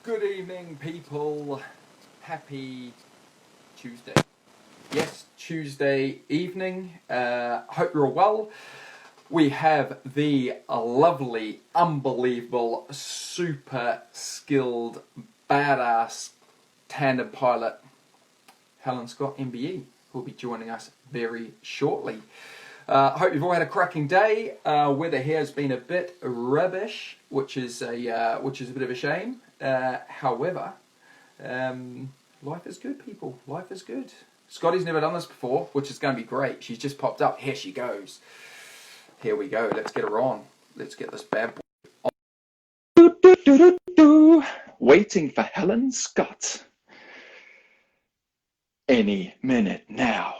Good evening, people. Happy Tuesday. Yes, Tuesday evening. Hope you're all well. We have the lovely, unbelievable, super skilled, badass tandem pilot, Helen Scott MBE, who'll be joining us very shortly. Hope you've all had a cracking day. Weather here has been a bit rubbish, which is a bit of a shame. However, life is good, people. Life is good. Scottie's never done this before, which is going to be great. She's just popped up. Here she goes. Here we go. Let's get her on. Let's get this bad boy on. Waiting for Helen Scott. Any minute now.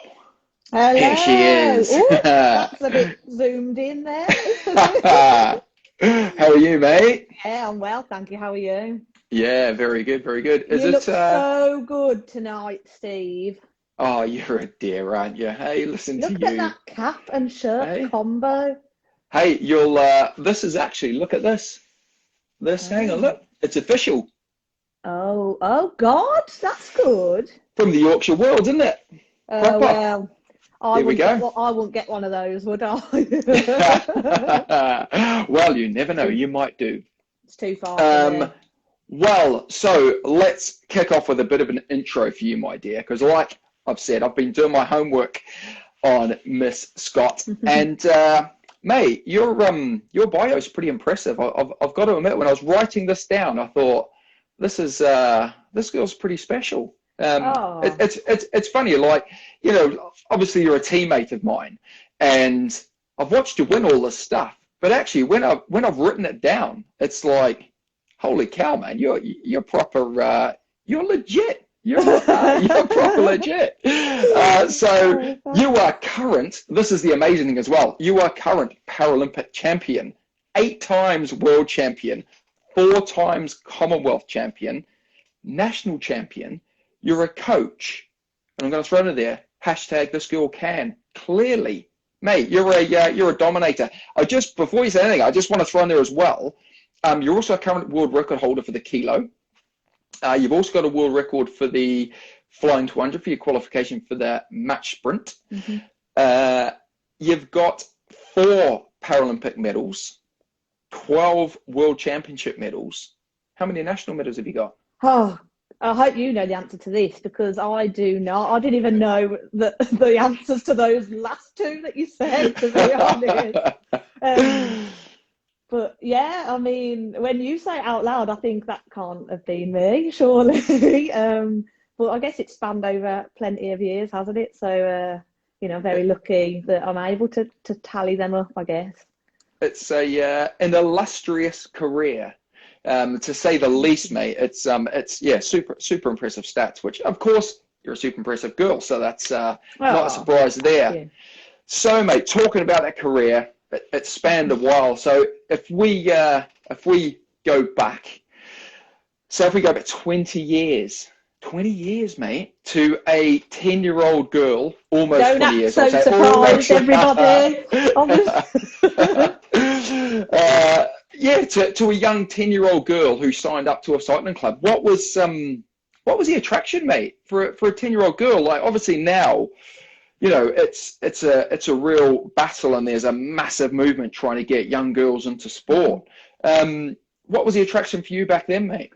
Hello. Here she is. Ooh, that's a bit zoomed in there. How are you, mate? Yeah, I'm well, thank you. How are you? Yeah, very good, very good. You look so good tonight, Steve. Oh, you're a dear, aren't you? Hey, listen Look to at you. that cap and shirt combo. Hey, you'll. This is actually. Look at this. Hang on, look. It's official. Oh God, that's good. From the Yorkshire World, isn't it? Well, I wouldn't get one of those, would I? Well, you never know. You might do. It's too far for me. Well, so let's kick off with a bit of an intro for you, my dear, because like I've said, I've been doing my homework on Miss Scott, and mate, your bio is pretty impressive. I've got to admit, when I was writing this down, I thought this girl's pretty special. It's funny, like, you know, obviously you're a teammate of mine, and I've watched you win all this stuff. But actually, when I've written it down, it's like, holy cow, man, you're proper, you're legit. You're proper legit. So you are current. This is the amazing thing as well. You are current Paralympic champion, 8 times world champion, 4 times Commonwealth champion, national champion. You're a coach, and I'm going to throw in there. Hashtag this girl can. Clearly, mate, you're a dominator. Before you say anything, I just want to throw in there as well. You're also a current world record holder for the kilo. You've also got a world record for the flying 200 for your qualification for the match sprint. You've got 4 Paralympic medals, 12 world championship medals. How many national medals have you got? Oh, I hope you know the answer to this, because I do not. I didn't even know the answers to those last 2 that you said, to be honest. But yeah, I mean, when you say it out loud, I think that can't have been me, surely. But I guess it's spanned over plenty of years, hasn't it? So, you know, very lucky that I'm able to tally them up, I guess. It's an illustrious career, to say the least, mate. It's super impressive stats. Which, of course, you're a super impressive girl, so that's not a surprise there. So, mate, talking about that career. It spanned a while. So if we go back, if we go back 20 years, mate, to a 10-year-old girl, almost Don't 20 years. Don't act so surprised, everybody. To a young 10-year-old girl who signed up to a cycling club. What was the attraction, mate, for a 10-year-old girl? Like, obviously now, you know, it's a real battle, and there's a massive movement trying to get young girls into sport. What was the attraction for you back then, mate?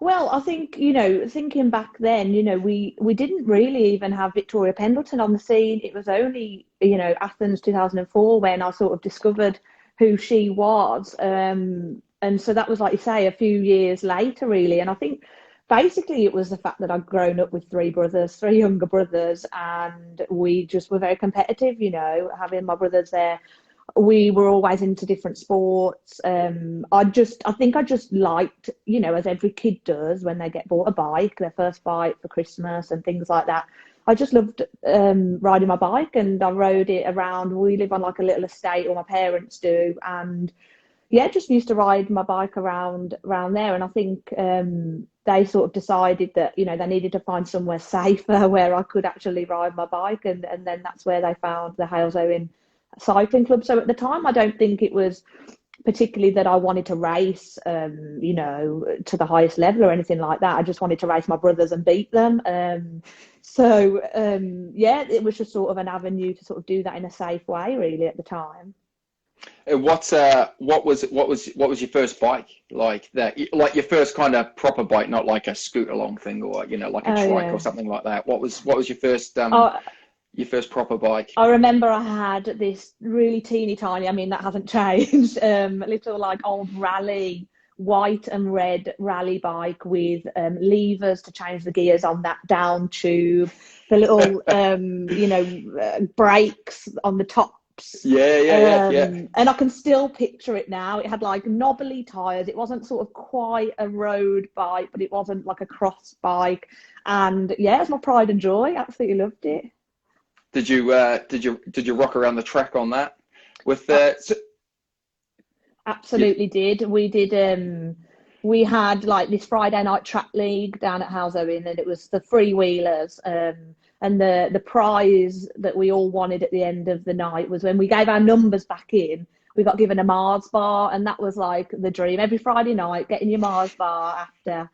Well, I think, you know, thinking back then, you know, we didn't really even have Victoria Pendleton on the scene. It was only, you know, Athens 2004 when I sort of discovered who she was. And so that was, like you say, a few years later, really. And I think basically it was the fact that I'd grown up with 3 younger brothers, and we just were very competitive, you know, having my brothers there. We were always into different sports. I think I just liked, you know, as every kid does when they get bought a bike, their first bike for Christmas and things like that. I just loved riding my bike, and I rode it around. We live on like a little estate, or my parents do, and yeah, just used to ride my bike around there. And I think they sort of decided that, you know, they needed to find somewhere safer where I could actually ride my bike, and then that's where they found the Hales Owen Cycling Club. So at the time, I don't think it was particularly that I wanted to race, you know, to the highest level or anything like that. I just wanted to race my brothers and beat them. Yeah, it was just sort of an avenue to sort of do that in a safe way, really, at the time. And what was your first bike like that? Like your first kind of proper bike, not like a scooter long thing or you know like a Oh trike or yeah. something like that. What was Oh, your first proper bike? I remember I had this really teeny tiny, I mean, that hasn't changed, little like old rally, white and red rally bike with levers to change the gears on that down tube, the little, you know, brakes on the tops. Yeah. And I can still picture it now. It had like knobbly tires. It wasn't sort of quite a road bike, but it wasn't like a cross bike. And yeah, it was my pride and joy. Absolutely loved it. Did you rock around the track on that with you, Absolutely did. We did we had like this Friday night track league down at Houseowen and it was the freewheelers. And the prize that we all wanted at the end of the night was when we gave our numbers back in, we got given a Mars bar, and that was like the dream. Every Friday night, getting your Mars bar after.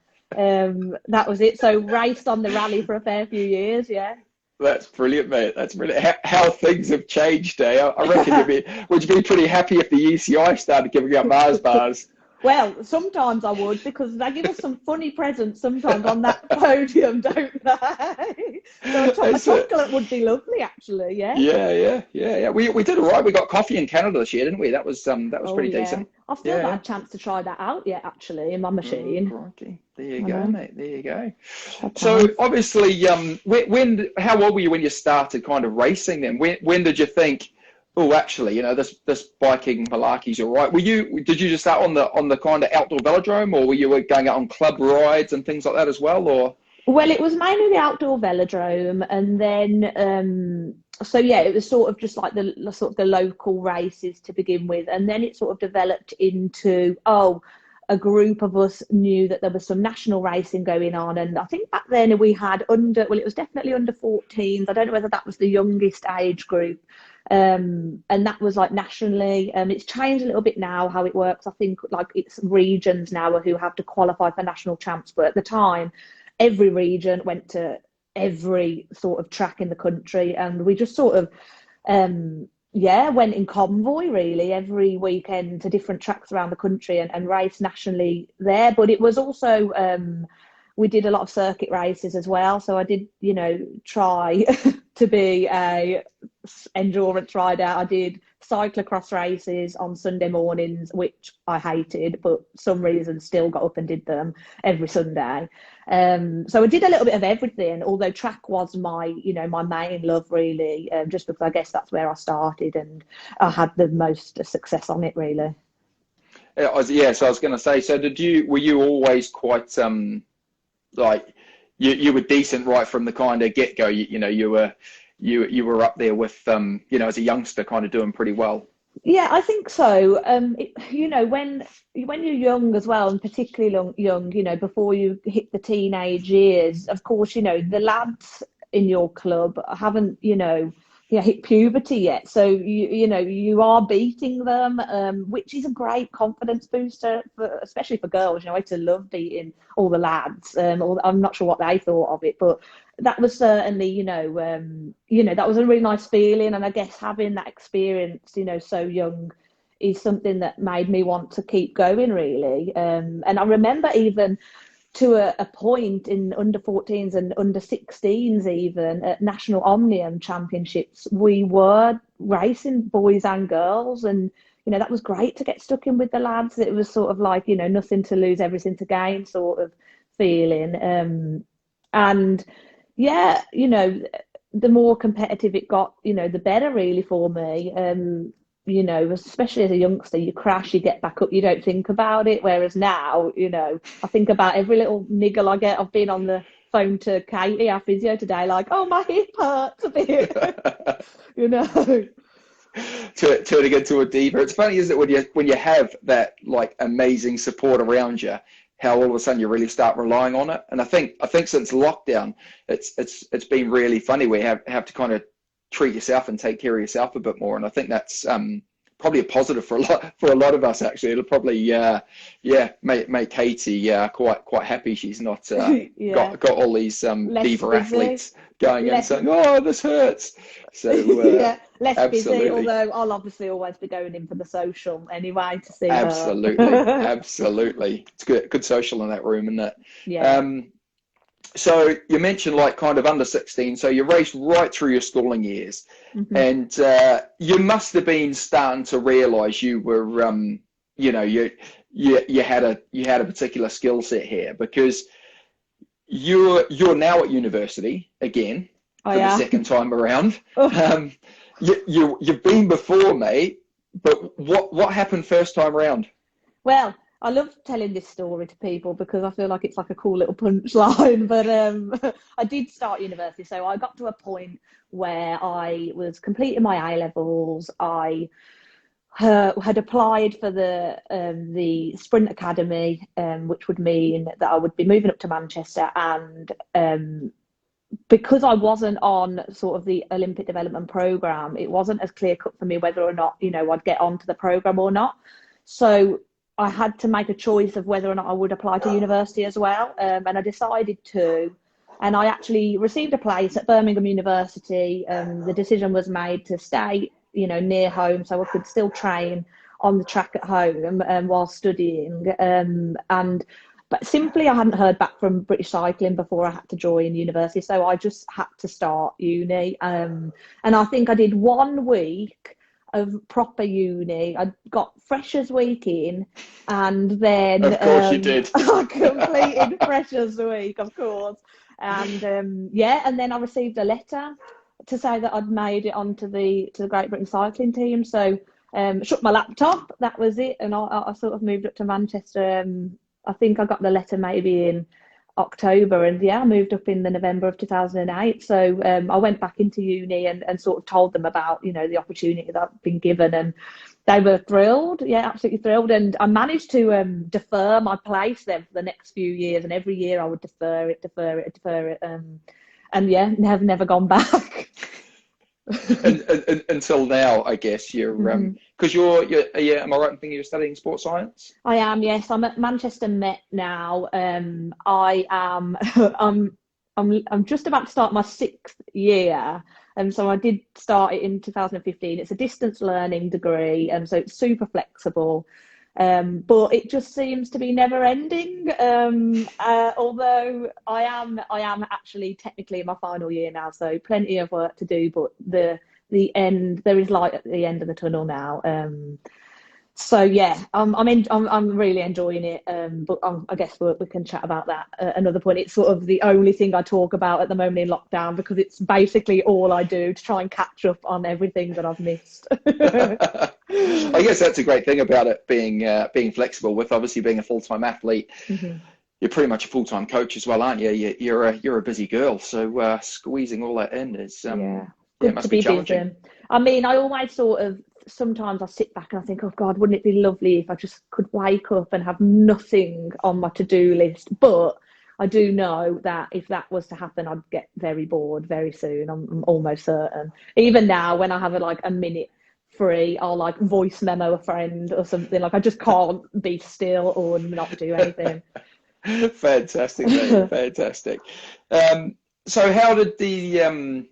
That was it. So raced on the rally for a fair few years, yeah. that's brilliant, mate. That's brilliant. How things have changed, eh? I reckon would you be pretty happy if the ECI started giving out Mars bars? Well, sometimes I would because they give us some funny presents sometimes on that podium, don't they? So a That's it. chocolate would be lovely, actually. Yeah. Yeah. We did all right. We got coffee in Canada this year, didn't we? That was Oh pretty yeah. decent. I've still not Yeah. had a chance to try that out yet, actually, in my Oh, machine. crikey. There you I go, know. mate. There you go. So Okay. obviously, how old were you when you started kind of racing then? When did you think, oh, actually, you know, this biking malarkey's all right? Did you just start on the kind of outdoor velodrome, or were you going out on club rides and things like that as well, or? Well, it was mainly the outdoor velodrome, and then so yeah, it was sort of just like the sort of the local races to begin with, and then it sort of developed into a group of us knew that there was some national racing going on, and I think back then we had it was definitely under 14s. I don't know whether that was the youngest age group, and that was like nationally. It's changed a little bit now how it works. I think like it's regions now who have to qualify for national champs, but at the time every region went to every sort of track in the country, and we just sort of yeah, went in convoy really every weekend to different tracks around the country and raced nationally there. But it was also we did a lot of circuit races as well, so I did, you know, try to be a endurance rider. I did cyclocross races on Sunday mornings, which I hated, but some reason still got up and did them every Sunday. So I did a little bit of everything, although track was my, you know, my main love really, just because I guess that's where I started and I had the most success on it really. Yeah, so I was going to say, so were you always quite like you were decent right from the kind of get go? You know, you were up there with you know, as a youngster, kind of doing pretty well. Yeah, I think so. You know, when you're young as well, and particularly young, you know, before you hit the teenage years, of course, you know, the lads in your club haven't, you know, hit puberty yet. So you know, you are beating them, which is a great confidence booster, especially for girls. You know, I used to love beating all the lads. I'm not sure what they thought of it, but that was certainly, you know, that was a really nice feeling. And I guess having that experience, you know, so young is something that made me want to keep going really. And I remember even to a point in under 14s and under 16s, even at National Omnium Championships, we were racing boys and girls. And, you know, that was great to get stuck in with the lads. It was sort of like, you know, nothing to lose, everything to gain sort of feeling. And yeah, you know, the more competitive it got, you know, the better really for me. You know, especially as a youngster, you crash, you get back up, you don't think about it. Whereas now, you know, I think about every little niggle I get. I've been on the phone to Katie, our physio today, like, oh, my hip hurts a bit, you know. Turning into a diva. It's funny, isn't it, when you have that like amazing support around you, how all of a sudden you really start relying on it. And I think since lockdown, it's been really funny. We have to kind of treat yourself and take care of yourself a bit more. And I think probably a positive for a lot of us actually. It'll probably make Katie quite happy she's not Yeah. got all these Less diva busy. athletes going in Less, saying, "Oh, this hurts." So yeah, less busy, absolutely. although I'll obviously always be going in for the social anyway to see Absolutely, her. absolutely. It's good social in that room, isn't it? Yeah. So you mentioned like kind of under 16, so you raced right through your schooling years, Mm-hmm. and you must have been starting to realise you were, you know, you had a particular skill set here, because you're now at university again Oh, for the yeah. second time around. Oh. You've been before me, but what happened first time around? Well, I love telling this story to people because I feel like it's like a cool little punchline. But I did start university, so I got to a point where I was completing my A levels. I had applied for the Sprint Academy, which would mean that I would be moving up to Manchester, and because I wasn't on sort of the Olympic development program, it wasn't as clear cut for me whether or not, you know, I'd get onto the program or not. So I had to make a choice of whether or not I would apply to university as well. And I decided to, and I actually received a place at Birmingham University. The decision was made to stay, you know, near home so I could still train on the track at home while studying. But simply, I hadn't heard back from British Cycling before I had to join university, so I just had to start uni. And I think I did 1 week of proper uni. I got Freshers Week in, and then Of course you did. I completed Freshers Week, of course. And and then I received a letter to say that I'd made it onto the Great Britain cycling team. So shut my laptop. That was it, and I sort of moved up to Manchester. I think I got the letter maybe in October, and I moved up in the November of 2008. So I went back into uni and sort of told them about, you know, the opportunity that I've been given, and they were thrilled. Yeah, absolutely thrilled. And I managed to defer my place then for the next few years, and every year I would defer it. And yeah, never gone back. and until now, I guess you're because you're am I right in thinking you're studying sports science? I am, yes. I'm at Manchester Met now. I am I'm just about to start my 6th year. And so I did start it in 2015. It's a distance learning degree, and so it's super flexible. But it just seems to be never ending. Although I am actually technically in my final year now, so plenty of work to do. But the end, there is light at the end of the tunnel now. So yeah, I'm really enjoying it. But I guess we can chat about that at another point. It's sort of the only thing I talk about at the moment in lockdown, because it's basically all I do to try and catch up on everything that I've missed. I guess that's a great thing about it being flexible. With obviously being a full-time athlete, you're pretty much a full-time coach as well, aren't you? You're a busy girl, so squeezing all that in is good must to be be challenging. busy. I mean, I always sort of, sometimes I sit back and I think, oh God, wouldn't it be lovely if I just could wake up and have nothing on my to-do list? But I do know that if that was to happen, I'd get very bored very soon. I'm almost certain. Even now, when I have a minute free, I'll like voice memo a friend or something. Like I just can't be still or not do anything. Fantastic, mate. Fantastic. So how did the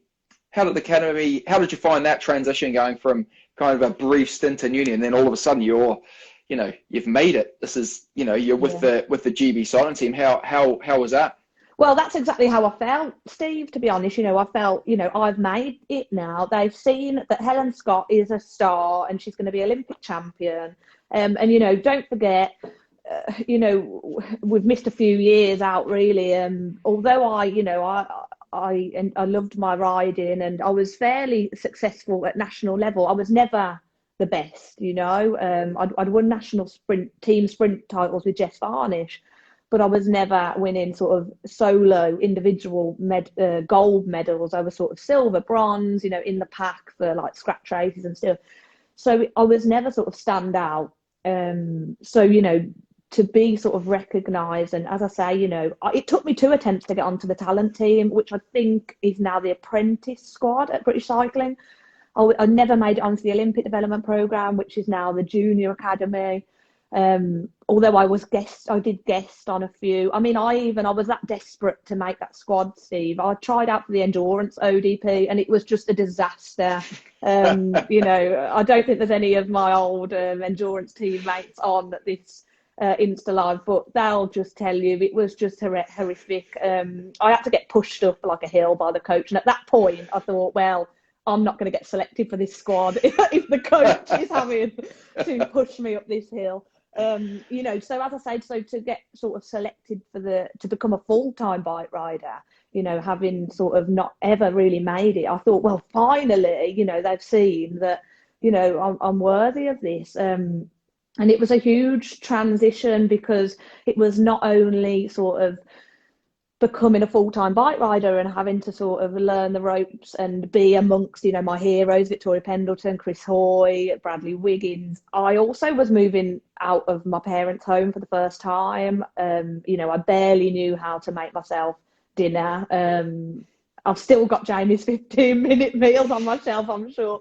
academy, how did you find that transition going from kind of a brief stint in uni and then all of a sudden you've made it? This is, you're with the GB cycling team. How was that? Well, that's exactly how I felt, Steve, to be honest. I felt, I've made it now. They've seen that Helen Scott is a star and she's going to be Olympic champion. And don't forget, we've missed a few years out really. Although I loved my riding and I was fairly successful at national level, I was never the best, I'd won national team sprint titles with Jess Varnish, but I was never winning sort of solo individual gold medals. I was sort of silver, bronze, in the pack for like scratch races and stuff. So I was never sort of stand out. To be sort of recognised, and as I say, it took me 2 attempts to get onto the talent team, which I think is now the apprentice squad at British Cycling. I never made it onto the Olympic development program, which is now the junior academy. Although I did guest on a few. I mean, I was that desperate to make that squad, Steve. I tried out for the endurance ODP, and it was just a disaster. You know, I don't think there's any of my old endurance teammates on this Insta Live, but they'll just tell you it was just horrific. I had to get pushed up like a hill by the coach, and at that point, I thought, well, I'm not going to get selected for this squad if the coach is having to push me up this hill. You know, so as I said, so to get sort of selected to become a full-time bike rider, you know, having sort of not ever really made it, I thought, well, finally, you know, they've seen that, you know, I'm worthy of this. And it was a huge transition because it was not only sort of becoming a full-time bike rider and having to sort of learn the ropes and be amongst, you know, my heroes, Victoria Pendleton, Chris Hoy, Bradley Wiggins. I also was moving out of my parents' home for the first time. You know, I barely knew how to make myself dinner. I've still got Jamie's 15-minute meals on my shelf, I'm sure.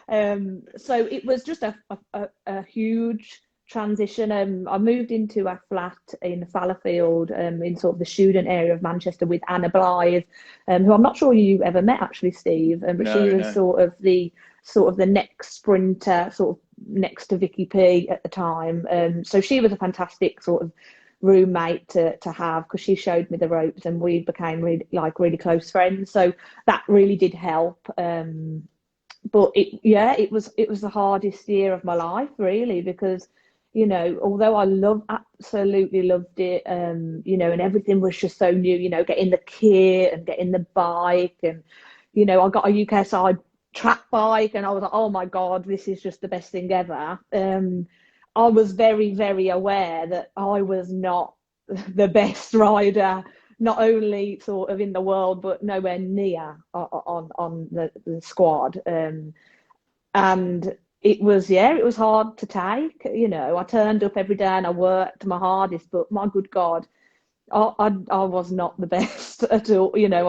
So it was just a huge transition. I moved into a flat in Fallowfield, in sort of the student area of Manchester, with Anna Blythe, who I'm not sure you ever met actually, Steve, but No, she was no. sort of the next sprinter, sort of next to Vicky P at the time. So she was a fantastic sort of roommate to have, because she showed me the ropes and we became really close friends. So that really did help. But it was the hardest year of my life, really, because, you know, although I absolutely loved it, you know, and everything was just so new, you know, getting the kit and getting the bike, and, you know, I got a UKSI track bike and I was like, oh my God, this is just the best thing ever. I was very, very aware that I was not the best rider, not only sort of in the world, but nowhere near on the squad. And it was hard to take. You know, I turned up every day and I worked my hardest, but my good God, I was not the best at all. You know,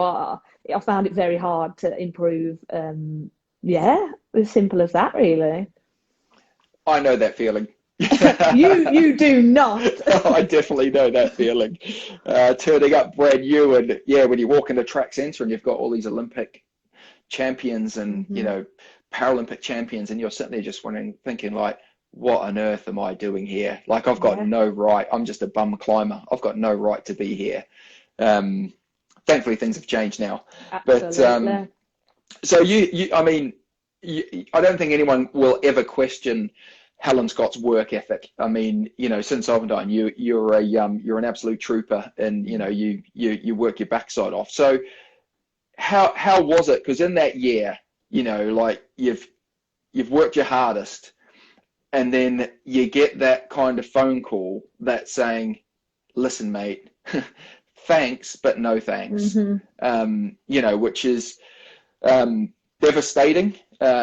I found it very hard to improve. As simple as that, really. I know that feeling. You do not. I definitely know that feeling. Turning up brand new, and yeah, when you walk into track centre and you've got all these Olympic champions and you know, Paralympic champions, and you're sitting there just thinking like, what on earth am I doing here? Like, I've got no right. I'm just a bum climber. I've got no right to be here. Thankfully, things have changed now. Absolutely. But so I mean, I don't think anyone will ever question Helen Scott's work ethic. I mean, you know, since I've known you, you're an absolute trooper, and you know, you work your backside off. So how was it? Because in that year, you know, like you've worked your hardest, and then you get that kind of phone call that's saying, listen, mate, thanks, but no thanks. You know, which is devastating.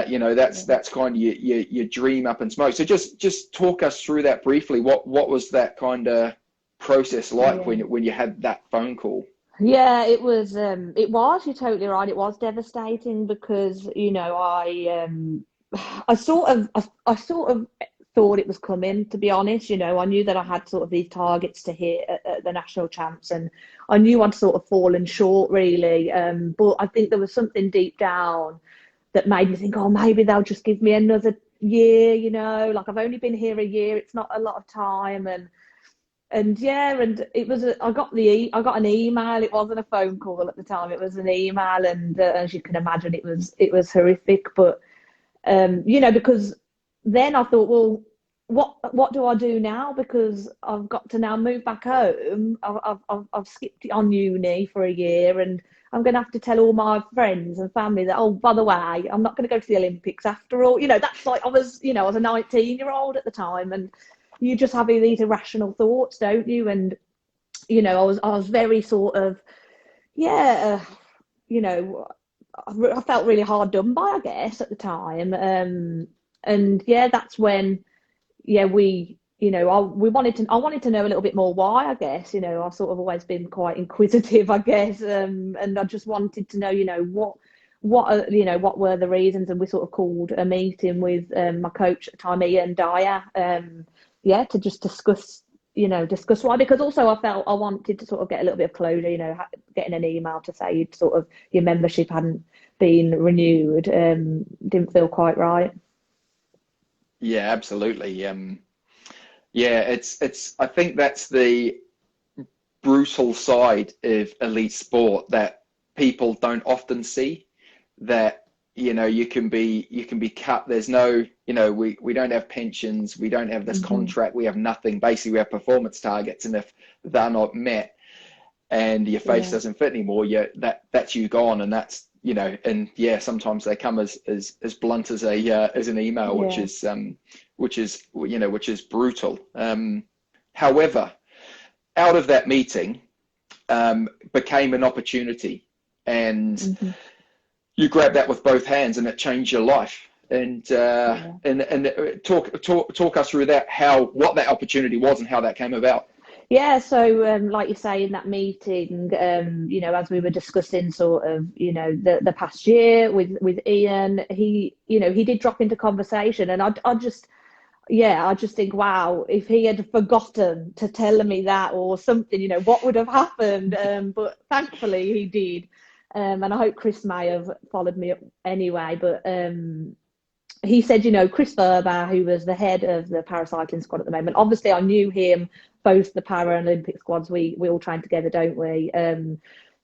You know, that's kind of your dream up in smoke. So just talk us through that briefly. What was that kind of process like when you had that phone call? Yeah, it was. You're totally right. It was devastating because, you know, I sort of thought it was coming, to be honest. You know, I knew that I had sort of these targets to hit at the national champs, and I knew I'd sort of fallen short, really. But I think there was something deep down that made me think, oh, maybe they'll just give me another year. You know, like, I've only been here a year; it's not a lot of time, and it was. I got an email. It wasn't a phone call at the time. It was an email, and as you can imagine, it was horrific. But you know, because then I thought, well, what do I do now? Because I've got to now move back home. I've skipped on uni for a year, and I'm going to have to tell all my friends and family that, oh, by the way, I'm not going to go to the Olympics after all. You know, that's like, I was a 19-year-old at the time, and you just have these irrational thoughts, don't you? And, you know, I was very sort of, you know, I felt really hard done by, I guess, at the time. And yeah, that's when, I wanted to know a little bit more why, I guess. You know, I've sort of always been quite inquisitive, I guess. And I just wanted to know, you know, what were the reasons, and we sort of called a meeting with my coach at the time, Ian Dyer, to just discuss why, because also I felt I wanted to sort of get a little bit of closure, getting an email to say you'd sort of your membership hadn't been renewed, didn't feel quite right. Yeah, absolutely. It's I think that's the brutal side of elite sport that people don't often see, that you can be cut. There's no, we don't have pensions, we don't have this contract, we have nothing. Basically we have performance targets, and if they're not met and your face doesn't fit anymore, that's you gone. And that's, and sometimes they come as blunt as an email, which is brutal. However, out of that meeting became an opportunity, and you grab that with both hands, and it changed your life. And talk us through that, what that opportunity was and how that came about. Yeah, so like you say, in that meeting, as we were discussing sort of, the past year with Ian, he did drop into conversation, and I just think, wow, if he had forgotten to tell me that or something, what would have happened? But thankfully he did. And I hope Chris may have followed me up anyway. But he said, Chris Ferber, who was the head of the paracycling squad at the moment, obviously I knew him, both the Paralympic squads, we all train together, don't we?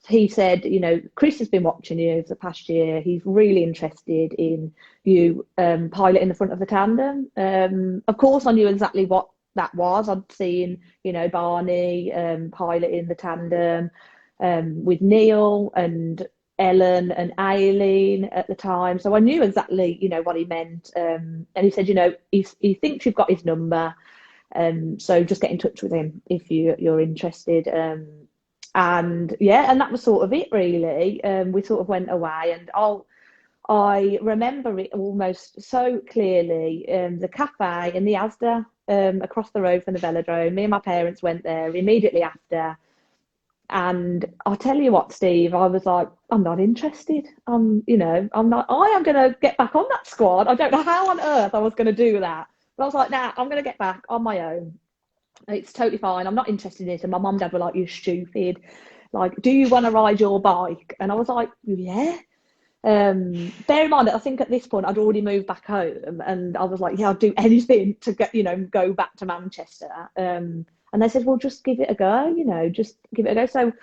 He said, Chris has been watching you for the past year. He's really interested in you piloting the front of the tandem. Of course, I knew exactly what that was. I'd seen, Barney piloting the tandem with Neil and Helen and Aileen at the time. So I knew exactly, what he meant. And he said, he thinks you've got his number. So just get in touch with him if you're interested. And that was sort of it, really. We sort of went away, and I remember it almost so clearly. The cafe in the Asda across the road from the velodrome. Me and my parents went there immediately after. And I'll tell you what, Steve, I was like, I'm not interested. I am going to get back on that squad. I don't know how on earth I was going to do that. But I was like, nah, I'm going to get back on my own. It's totally fine. I'm not interested in it. And my mum and dad were like, you're stupid. Like, do you want to ride your bike? And I was like, yeah. Bear in mind that I think at this point I'd already moved back home, and I was like, yeah, I'll do anything to get, go back to Manchester. And they said, well, just give it a go, just give it a go. So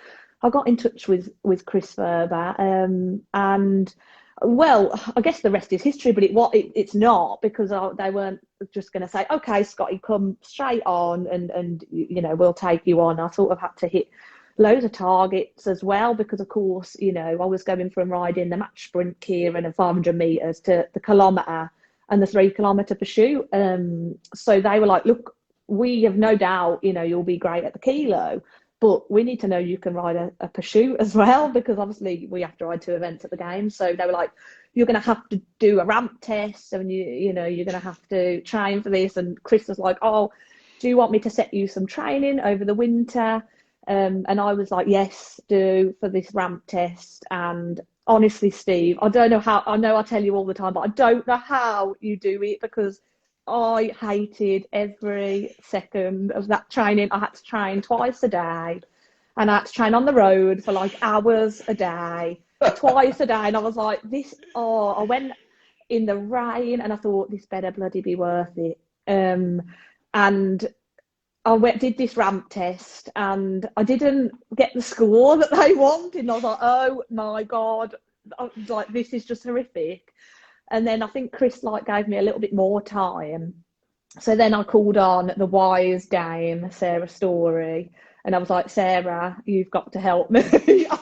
I got in touch with Chris Ferber, and well, I guess the rest is history, but it's not, because they weren't just going to say, okay, Scottie, come straight on and we'll take you on. I sort of had to hit loads of targets as well, because of course, I was going from riding the match sprint Kieran and 500 metres to the kilometre and the 3 kilometre pursuit. So they were like, look, we have no doubt, you'll be great at the kilo, but we need to know you can ride a pursuit as well, because obviously we have to ride 2 events at the game. So they were like, you're going to have to do a ramp test, and you're going to have to train for this. And Chris was like, oh, do you want me to set you some training over the winter? And I was like, yes, do, for this ramp test. And honestly, Steve, I don't know how. I know I tell you all the time, but I don't know how you do it, because I hated every second of that training. I had to train twice a day, and I had to train on the road for like hours a day, twice a day. And I was like, I went in the rain, and I thought, this better bloody be worth it. And I did this ramp test, and I didn't get the score that they wanted. And I was like, oh my God, like, this is just horrific. And then I think Chris gave me a little bit more time. So then I called on the wise dame, Sarah Story, and I was like, Sarah, you've got to help me.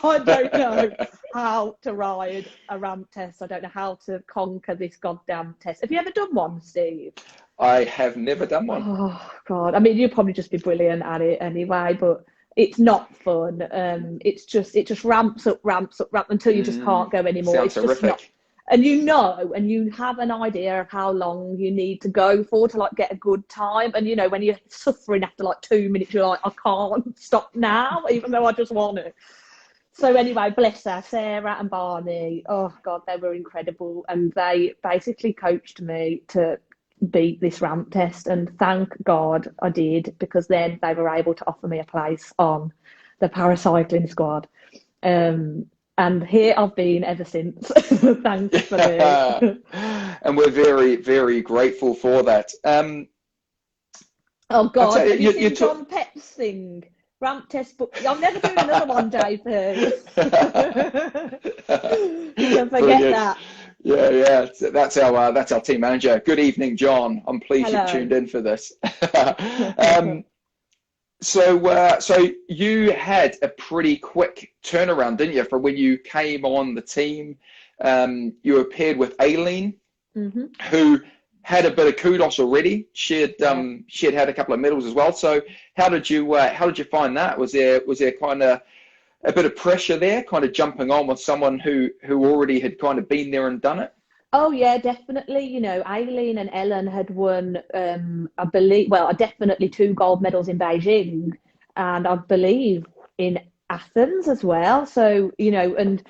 I don't know how to ride a ramp test. I don't know how to conquer this goddamn test. Have you ever done one, Steve? I have never done one. Oh God! I mean, you'd probably just be brilliant at it anyway, but it's not fun. It just ramps up until you just can't go anymore. Sounds it's horrific. Just not. And you have an idea of how long you need to go for to get a good time. And when you're suffering after 2 minutes, you're like, I can't stop now, even though I just want to. So anyway, bless her, Sarah and Barney. Oh God, they were incredible, and they basically coached me to beat this ramp test. And thank God I did, because then they were able to offer me a place on the paracycling squad. And here I've been ever since. Thankfully. And we're very, very grateful for that. Oh God, you, have you you seen John Pep's thing? Ramp test book. I'm never doing another one, JP. You can forget that. Yeah. That's our team manager. Good evening, John. I'm pleased Hello. you've tuned in for this. So you had a pretty quick turnaround, didn't you, from when you came on the team? You were paired with Aileen, who had a bit of kudos already. She had a couple of medals as well. So how did you find that? Was there kind of a bit of pressure there, kind of jumping on with someone who already had kind of been there and done it? Oh yeah, definitely. You know, Aileen and Ellen had won, I believe, well, definitely 2 gold medals in Beijing, and I believe in Athens as well. So, you know, and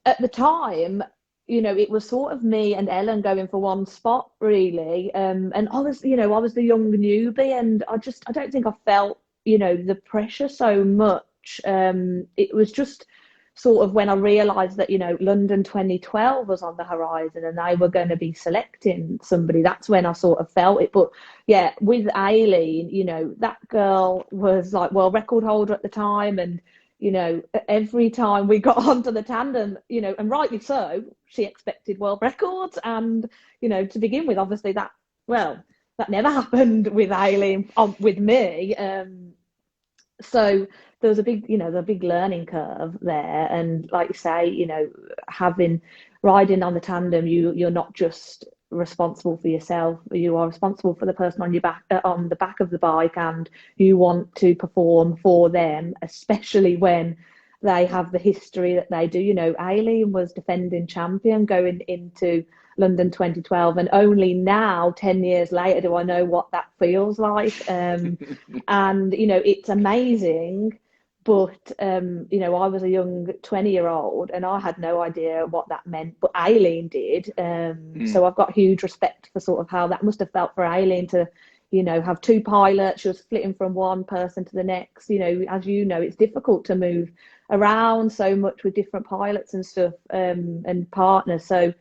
at the time, you know, it was sort of me and Ellen going for one spot really. And I was the young newbie, and I don't think I felt, you know, the pressure so much. It was just sort of when I realised that, you know, London 2012 was on the horizon and they were going to be selecting somebody. That's when I sort of felt it. But yeah, with Aileen, you know, that girl was like world record holder at the time, and you know, every time we got onto the tandem, you know, and rightly so, she expected world records. And, you know, to begin with, obviously that never happened with Aileen, with me. So there was a big learning curve there. And like you say, you know, riding on the tandem, you're not just responsible for yourself, you are responsible for the person on your back, on the back of the bike, and you want to perform for them, especially when they have the history that they do. You know, Aileen was defending champion going into London 2012, and only now, 10 years later, do I know what that feels like. And you know, it's amazing. But you know, I was a young 20-year-old and I had no idea what that meant, but Aileen did. So I've got huge respect for sort of how that must have felt for Aileen to, you know, have 2 pilots. She was flitting from one person to the next. You know, as you know, it's difficult to move around so much with different pilots and stuff, and partners. So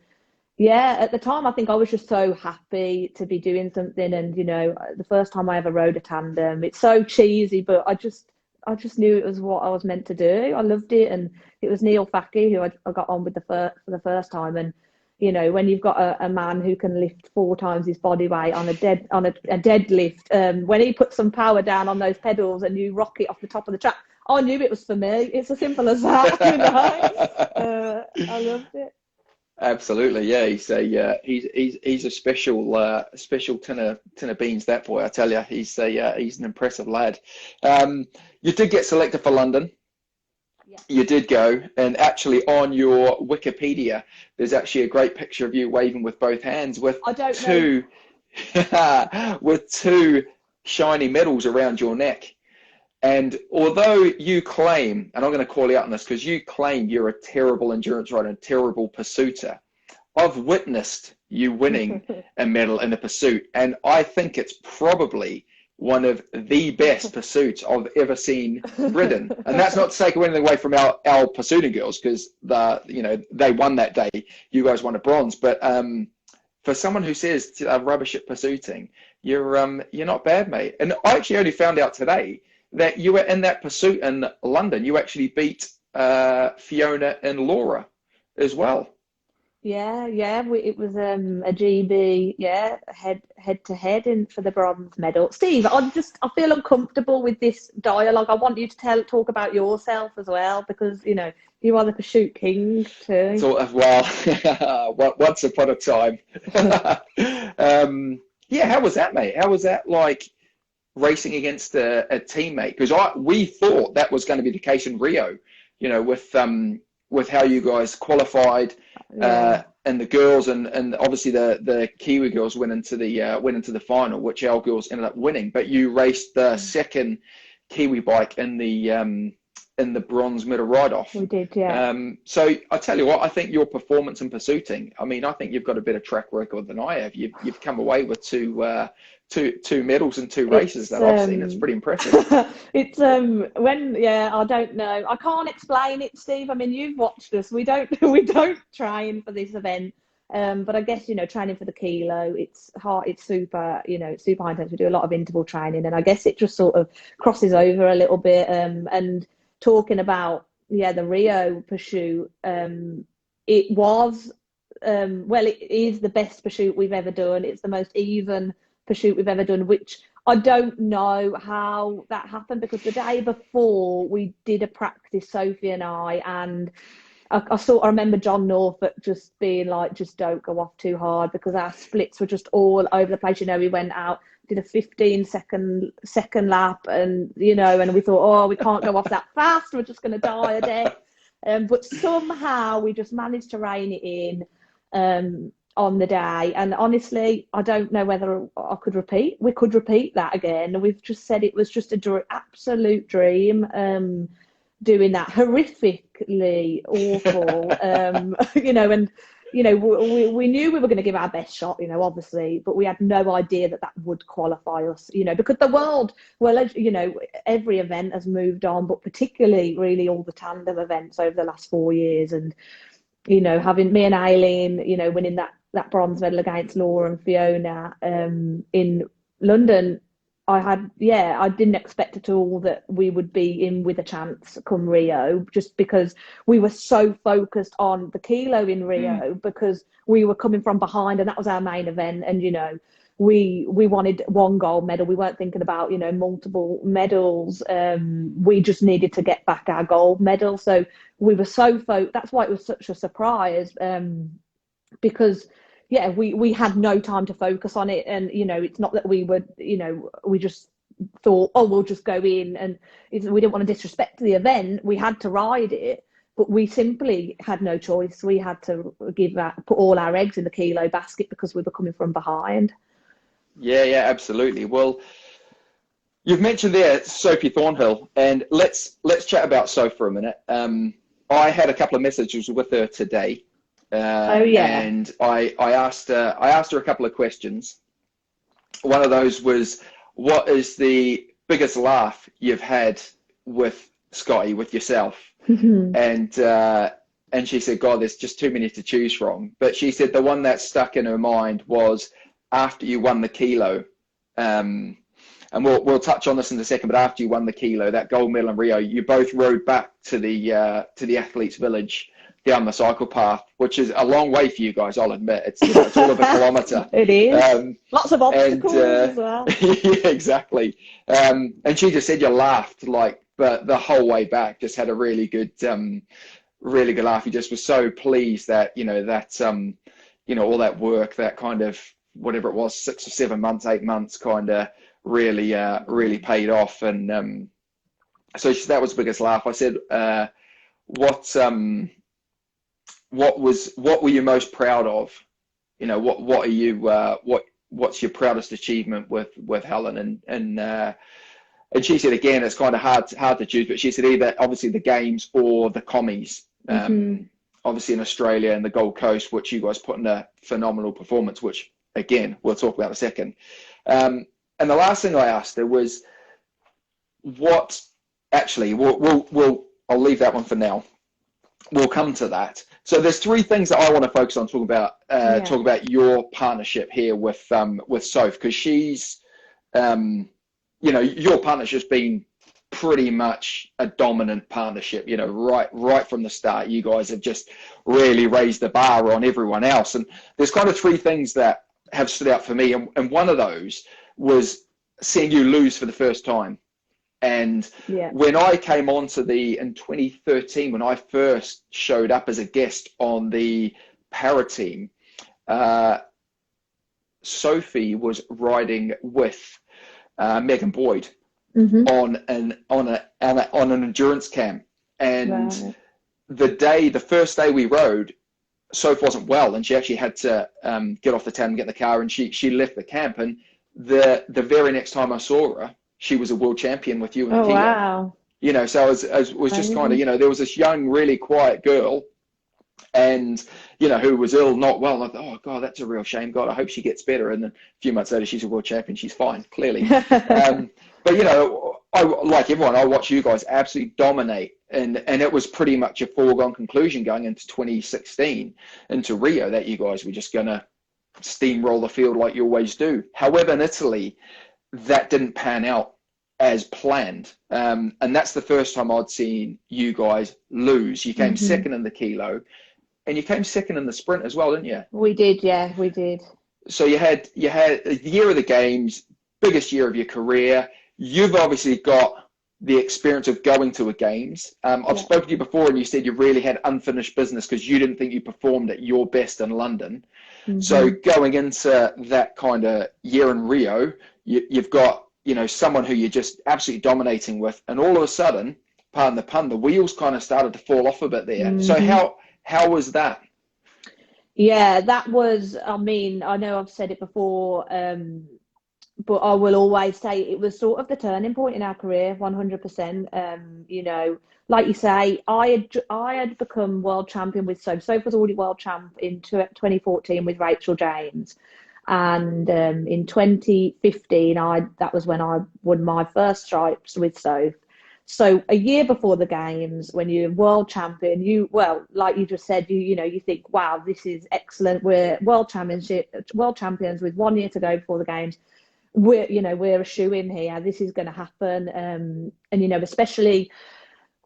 yeah, at the time, I think I was just so happy to be doing something. And, you know, the first time I ever rode a tandem, it's so cheesy, but I just knew it was what I was meant to do. I loved it. And it was Neil Facky who I got on with for the first time. And, you know, when you've got a man who can lift 4 times his body weight on a deadlift, when he puts some power down on those pedals and you rock it off the top of the track, I knew it was for me. It's as simple as that, you know. I loved it. Absolutely, yeah. He's a special tin of beans. That boy, I tell you, he's an impressive lad. You did get selected for London. Yeah. You did go, and actually on your Wikipedia, there's actually a great picture of you waving with both hands with with 2 shiny medals around your neck. And although you claim, and I'm going to call you out on this because you claim you're a terrible endurance rider and a terrible pursuiter, I've witnessed you winning a medal in a pursuit, and I think it's probably one of the best pursuits I've ever seen ridden. And that's not to take anything away from our pursuiting girls, because they won that day. You guys won a bronze, but for someone who says rubbish at pursuiting, you're not bad, mate. And I actually only found out today that you were in that pursuit in London. You actually beat Fiona and Laura as well. Yeah. It was a GB, head to head in for the bronze medal. Steve, I feel uncomfortable with this dialogue. I want you to talk about yourself as well, because you know you are the pursuit king too. Once upon a time. How was that, mate? How was that like? Racing against a teammate, because we thought that was going to be the case in Rio, you know, with how you guys qualified, and the girls, and obviously the Kiwi girls went into the final, which our girls ended up winning. But you raced the second Kiwi bike in the in the bronze medal ride-off. We did, yeah. So I tell you what, I think your performance in pursuiting, I mean, I think you've got a better track record than I have. You've come away with two medals in 2 races that I've seen. It's pretty impressive. It's I don't know. I can't explain it, Steve. I mean, you've watched us. We don't train for this event. But I guess, training for the kilo, it's hard, it's super, it's super high intense. We do a lot of interval training, and I guess it just sort of crosses over a little bit. And talking about, the Rio pursuit, it was, it is the best pursuit we've ever done. It's the most even pursuit we've ever done, which I don't know how that happened, because the day before we did a practice, Sophie and I, and I remember John Norfolk just being like, just don't go off too hard, because our splits were just all over the place. We went out, did a 15-second lap, and and we thought, oh, we can't go off that fast, we're just going to die a death. But somehow we just managed to rein it in on the day. And honestly, I don't know whether we could repeat that again. We've just said it was just an absolute dream. Doing that, horrifically awful, we knew we were going to give our best shot, obviously, but we had no idea that would qualify us, because the world, every event has moved on, but particularly really all the tandem events over the last 4 years. And, having me and Eileen, winning that bronze medal against Laura and Fiona in London, I didn't expect at all that we would be in with a chance come Rio, just because we were so focused on the kilo in Rio, because we were coming from behind, and that was our main event. And, we wanted 1 gold medal. We weren't thinking about, multiple medals. We just needed to get back our gold medal. So we were so focused. That's why it was such a surprise, because we had no time to focus on it. And, it's not that we would, we just thought, oh, we'll just go in, and we didn't want to disrespect the event. We had to ride it, but we simply had no choice. We had to put all our eggs in the kilo basket, because we were coming from behind. Yeah, absolutely. Well, you've mentioned there Sophie Thornhill, and let's chat about Soph for a minute. I had a couple of messages with her today. And I asked her a couple of questions. One of those was, what is the biggest laugh you've had with Scottie, with yourself? And she said, God, there's just too many to choose from. But she said the one that stuck in her mind was after you won the kilo. And we'll touch on this in a second, but after you won the kilo, that gold medal in Rio, you both rode back to the athletes' village down the cycle path, which is a long way for you guys, I'll admit. It's all of a kilometre. It is. Lots of obstacles as well. Yeah, exactly. And she just said you laughed but the whole way back, just had a really good laugh. You just was so pleased that, all that work, that kind of, whatever it was, 6 or 7 months, 8 months, kind of really paid off. And so that was the biggest laugh. I said, what were you most proud of? What are you what's your proudest achievement with Helen? And she said, again, it's kind of hard to choose, but she said either obviously the games or the commies. Obviously in Australia and the Gold Coast, which you guys put in a phenomenal performance, which again we'll talk about in a second. And the last thing I asked her was, I'll leave that one for now. We'll come to that. So there's 3 things that I want to focus on, talk about your partnership here with Soph, because she's, your partnership's been pretty much a dominant partnership, right from the start. You guys have just really raised the bar on everyone else. And there's kind of 3 things that have stood out for me. And one of those was seeing you lose for the first time. And when I came onto in 2013, when I first showed up as a guest on the para team, Sophie was riding with Megan Boyd on an endurance camp. And the first day we rode, Soph wasn't well, and she actually had to get off the tandem, get in the car, and she left the camp. And the very next time I saw her, she was a world champion with you in the kilo. Wow. You know, so I was just kind of, you know, there was this young, really quiet girl, and you know, who was ill, not well. I thought, oh God, that's a real shame. God, I hope she gets better. And then a few months later, she's a world champion. She's fine, clearly. But you know, I like everyone. I watch you guys absolutely dominate, and it was pretty much a foregone conclusion going into 2016, into Rio, that you guys were just gonna steamroll the field like you always do. However, in Italy, that didn't pan out as planned, and that's the first time I'd seen you guys lose. You came second in the kilo, and you came second in the sprint as well, didn't you? We did, yeah, we did. So you had a year of the games, biggest year of your career. You've obviously got the experience of going to a games. I've spoken to you before, and you said you really had unfinished business because you didn't think you performed at your best in London. So going into that kind of year in Rio, you've got, you know, someone who you're just absolutely dominating with, and all of a sudden, pardon the pun, the wheels kind of started to fall off a bit there. So how was that? Yeah, that was, I mean, I know I've said it before, but I will always say it was sort of the turning point in our career, 100%. You know, like you say, I had become world champion with Soph. Soph was already world champ in 2014 with Rachel James. And in 2015, that was when I won my first stripes with Soph. So a year before the games, when you're world champion, well, like you just said, you know, you think, wow, this is excellent. We're world champions with 1 year to go before the games. We're a shoe-in here. This is going to happen. And, you know, especially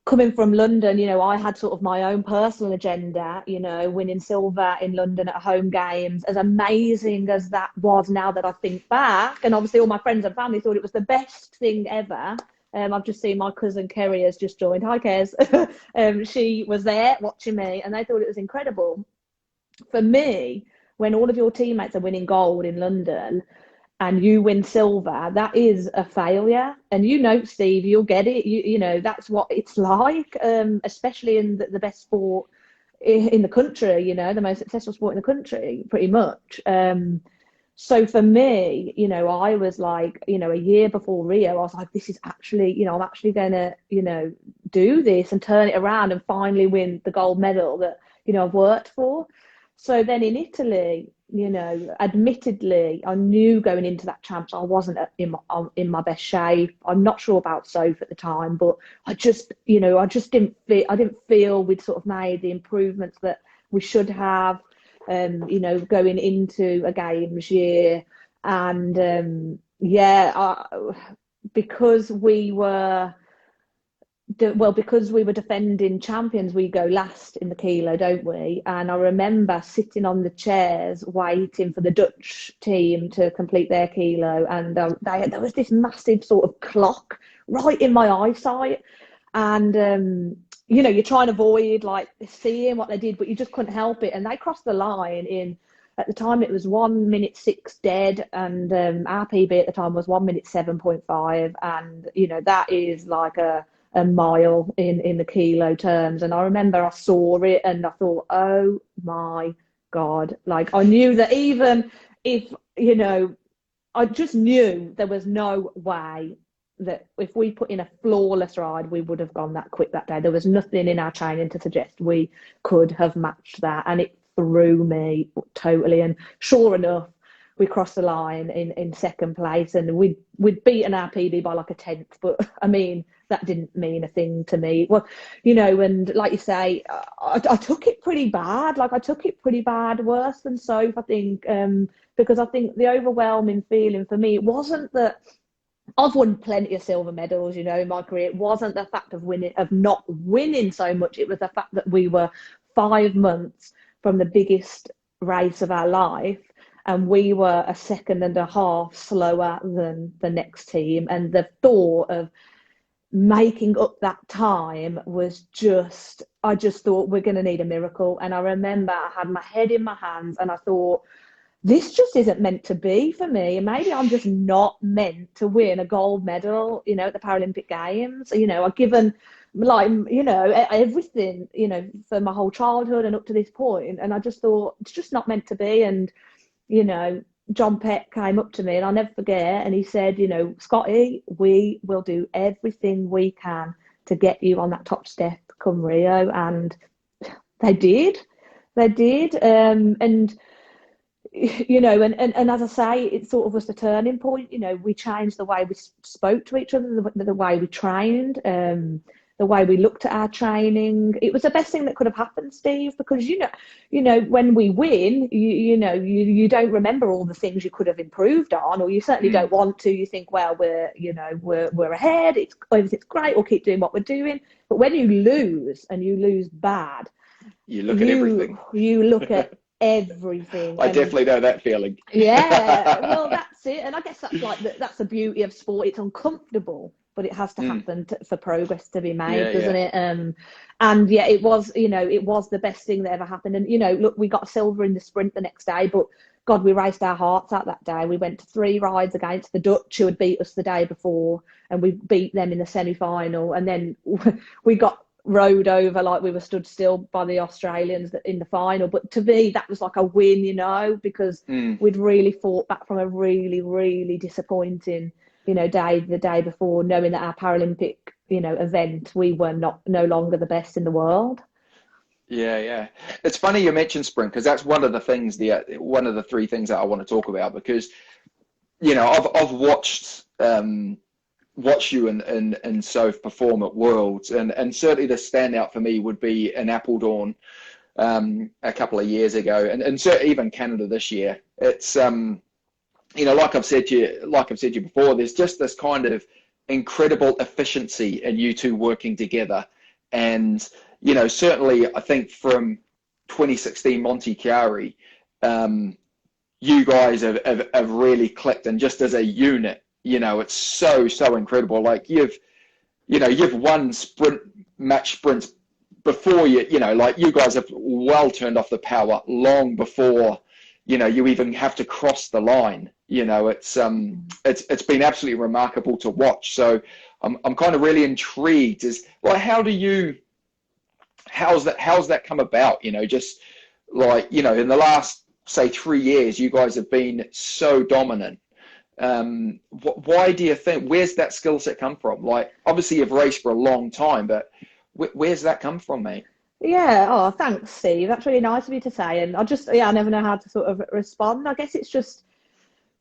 coming from London, you know, I had sort of my own personal agenda, you know, winning silver in London at home games, as amazing as that was now that I think back. And obviously all my friends and family thought it was the best thing ever. I've just seen my cousin Kerry has just joined. Hi, Kez. She was there watching me, and they thought it was incredible. For me, when all of your teammates are winning gold in London and you win silver, that is a failure. And you know, Steve, you'll get it. You know, that's what it's like, especially in the best sport in the country, you know, the most successful sport in the country, pretty much. So for me, you know, I was like, you know, a year before Rio, I was like, this is actually, you know, I'm actually going to, you know, do this and turn it around and finally win the gold medal that, you know, I've worked for. So then in Italy, you know, admittedly, I knew going into that champs I wasn't in my best shape. I'm not sure about Soph at the time, but I just, you know, I didn't feel we'd sort of made the improvements that we should have. You know, going into a games year, and because we were defending champions, we go last in the kilo, don't we? And I remember sitting on the chairs waiting for the Dutch team to complete their kilo, and there was this massive sort of clock right in my eyesight, and you know, you're trying to avoid like seeing what they did, but you just couldn't help it. And they crossed the line at the time it was 1 minute 6 dead, and our PB at the time was 1 minute 7.5, and you know, that is like a mile in the kilo terms. And I remember I saw it and I thought, oh my God, like I knew that even if, you know, I just knew there was no way that if we put in a flawless ride, we would have gone that quick that day. There was nothing in our training to suggest we could have matched that, and it threw me totally. And sure enough, we crossed the line in second place, and we'd beaten our PB by like a tenth. But I mean, that didn't mean a thing to me. Well, you know, and like you say, I took it pretty bad. Like I took it pretty bad, worse than Soph, I think, because I think the overwhelming feeling for me, it wasn't that. I've won plenty of silver medals, you know, in my career. It wasn't the fact of not winning so much. It was the fact that we were 5 months from the biggest race of our life, and we were a second and a half slower than the next team. And the thought of making up that time was just, I just thought we're going to need a miracle. And I remember I had my head in my hands and I thought, this just isn't meant to be for me. And maybe I'm just not meant to win a gold medal, you know, at the Paralympic Games. You know, I've given, like, you know, everything, you know, for my whole childhood and up to this point. And I just thought, it's just not meant to be. And, you know, John Peck came up to me, and I'll never forget, and he said, you know, Scottie, we will do everything we can to get you on that top step come Rio, and they did. They did. And you know, and as I say, it sort of was the turning point. You know, we changed the way we spoke to each other, the way we trained, the way we looked at our training. It was the best thing that could have happened, Steve, because you know, when we win, you know, you don't remember all the things you could have improved on, or you certainly don't want to. You think, well, we're ahead. Everything's great. We'll keep doing what we're doing. But when you lose, and you lose bad, you look at everything. You look at everything. I definitely know that feeling. Yeah, well, that's it. And I guess that's like that's the beauty of sport. It's uncomfortable, but it has to happen for progress to be made, doesn't it? And yeah, it was, you know, it was the best thing that ever happened. And, you know, look, we got silver in the sprint the next day, but God, we raced our hearts out that day. We went to 3 rides against the Dutch, who had beat us the day before, and we beat them in the semi-final. And then we got rode over like we were stood still by the Australians in the final. But to me, that was like a win, you know, because we'd really fought back from a really, really disappointing, you know, the day before, knowing that our Paralympic, you know, event, we were no longer the best in the world. Yeah. It's funny you mentioned sprint, because that's one of the things, one of the 3 things that I want to talk about, because, you know, I've watched you and Soph perform at Worlds, and certainly the standout for me would be in Appledorn a couple of years ago, and certainly even Canada this year. It's you know, like I've said to you before, there's just this kind of incredible efficiency in you two working together. And, you know, certainly I think from 2016 Monte Chiari, you guys have really clicked, and just as a unit, you know, it's so incredible. Like you've won match sprints before you know, like you guys have well turned off the power long before, you know, you even have to cross the line. You know, it's been absolutely remarkable to watch. So I'm kind of really intrigued as, well, how's that come about? You know, just like, you know, in the last, say, 3 years, you guys have been so dominant. Why do you think, where's that skill set come from? Like, obviously you've raced for a long time, but where's that come from, mate? Yeah, oh, thanks, Steve. That's really nice of you to say. And I never know how to sort of respond. I guess it's just,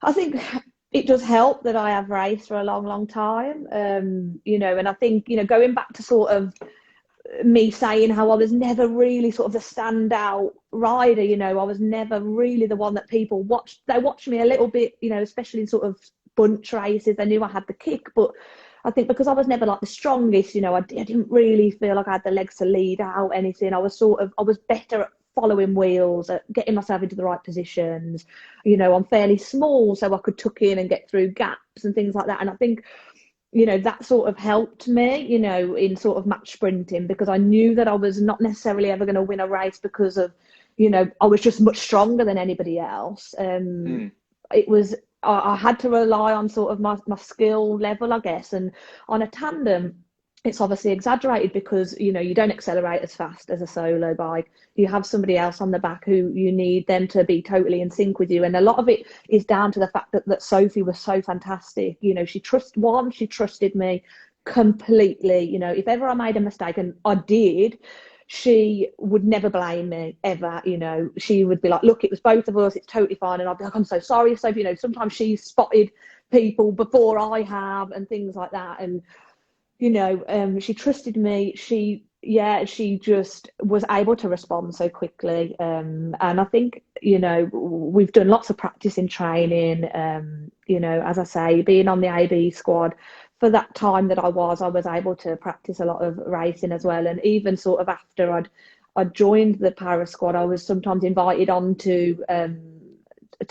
I think it does help that I have raced for a long time. You know, and I think, you know, going back to sort of me saying how I was never really sort of the standout rider, you know, I was never really the one that people watched. They watched me a little bit, you know, especially in sort of bunch races. They knew I had the kick, but I think because I was never like the strongest, you know, I didn't really feel like I had the legs to lead out anything. I was better at following wheels, at getting myself into the right positions. You know, I'm fairly small, so I could tuck in and get through gaps and things like that. And I think, you know, that sort of helped me, you know, in sort of match sprinting, because I knew that I was not necessarily ever going to win a race because of, you know, I was just much stronger than anybody else. It was, I had to rely on sort of my skill level, I guess. And on a tandem, it's obviously exaggerated because, you know, you don't accelerate as fast as a solo bike. You have somebody else on the back who you need them to be totally in sync with you. And a lot of it is down to the fact that Sophie was so fantastic. You know, she trusted me completely. You know, if ever I made a mistake, and I did, she would never blame me, ever. You know, she would be like, look, it was both of us, it's totally fine. And I'd be like, I'm so sorry, Sophie. You know, sometimes she's spotted people before I have and things like that. And, you know, she trusted me. She just was able to respond so quickly. And I think, you know, we've done lots of practice in training. You know, as I say, being on the AB squad, for that time that I was able to practice a lot of racing as well. And even sort of after I'd joined the para squad, I was sometimes invited on to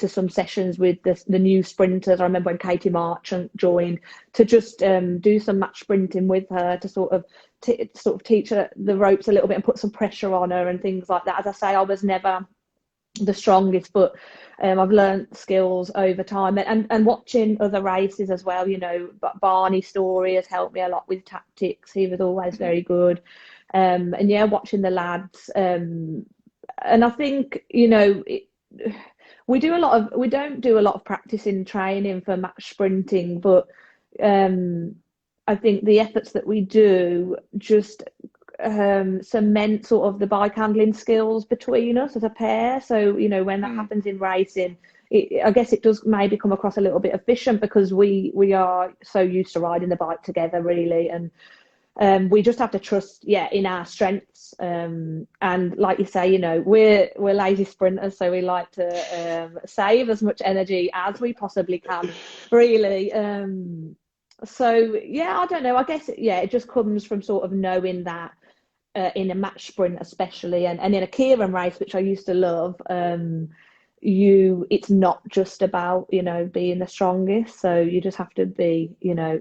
some sessions with the new sprinters. I remember when Katie Marchant joined, to just do some match sprinting with her, to sort of teach her the ropes a little bit and put some pressure on her and things like that. As I say, I was never the strongest, but I've learned skills over time, and watching other races as well. You know, Barney's story has helped me a lot with tactics. He was always very good. And yeah, watching the lads, and I think, you know, we don't do a lot of practice in training for match sprinting, but I think the efforts that we do just cement sort of the bike handling skills between us as a pair. So, you know, when that happens in racing, I guess it does maybe come across a little bit efficient because we are so used to riding the bike together, really, and we just have to trust, in our strengths. And like you say, you know, we're lazy sprinters, so we like to save as much energy as we possibly can, really. So yeah, I don't know. I guess it just comes from sort of knowing that in a match sprint, especially, and in a Kieran race, which I used to love. It's not just about, you know, being the strongest. So you just have to be, you know,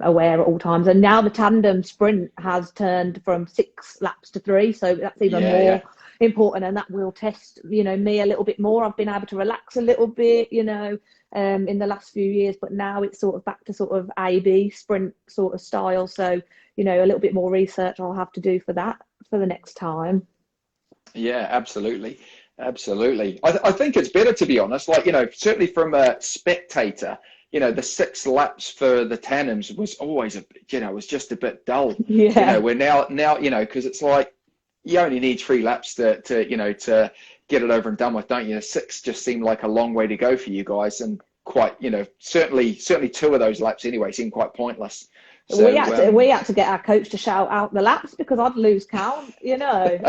aware at all times. And now the tandem sprint has turned from 6 laps to 3, so that's even more important, and that will test, you know, me a little bit more. I've been able to relax a little bit, you know, in the last few years, but now it's sort of back to sort of AB sprint sort of style. So, you know, a little bit more research I'll have to do for that for the next time. Yeah, absolutely. Absolutely. I think it's better, to be honest, like, you know, certainly from a spectator, you know, the 6 laps for the tandems was always was just a bit dull. Yeah. You know, we're now, you know, because it's like you only need 3 laps to get it over and done with, don't you? 6 just seemed like a long way to go for you guys, and quite, you know, certainly 2 of those laps anyway seemed quite pointless. So, we had to get our coach to shout out the laps because I'd lose count, you know.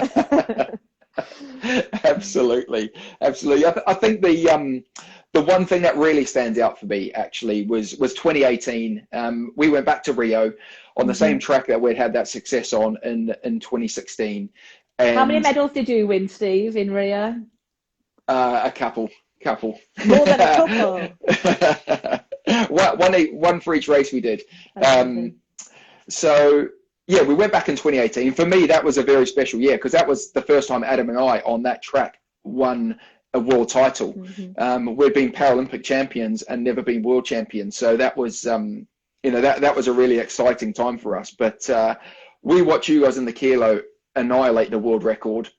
Absolutely. I think the one thing that really stands out for me actually was 2018. We went back to Rio on the same track that we'd had that success on in 2016. And how many medals did you win, Steve, in Rio? A couple. More than a couple. one for each race we did. So yeah, we went back in 2018. For me, that was a very special year because that was the first time Adam and I on that track won a world title. We'd been Paralympic champions and never been world champions. So that was, that was a really exciting time for us. But we watched you guys in the kilo annihilate the world record,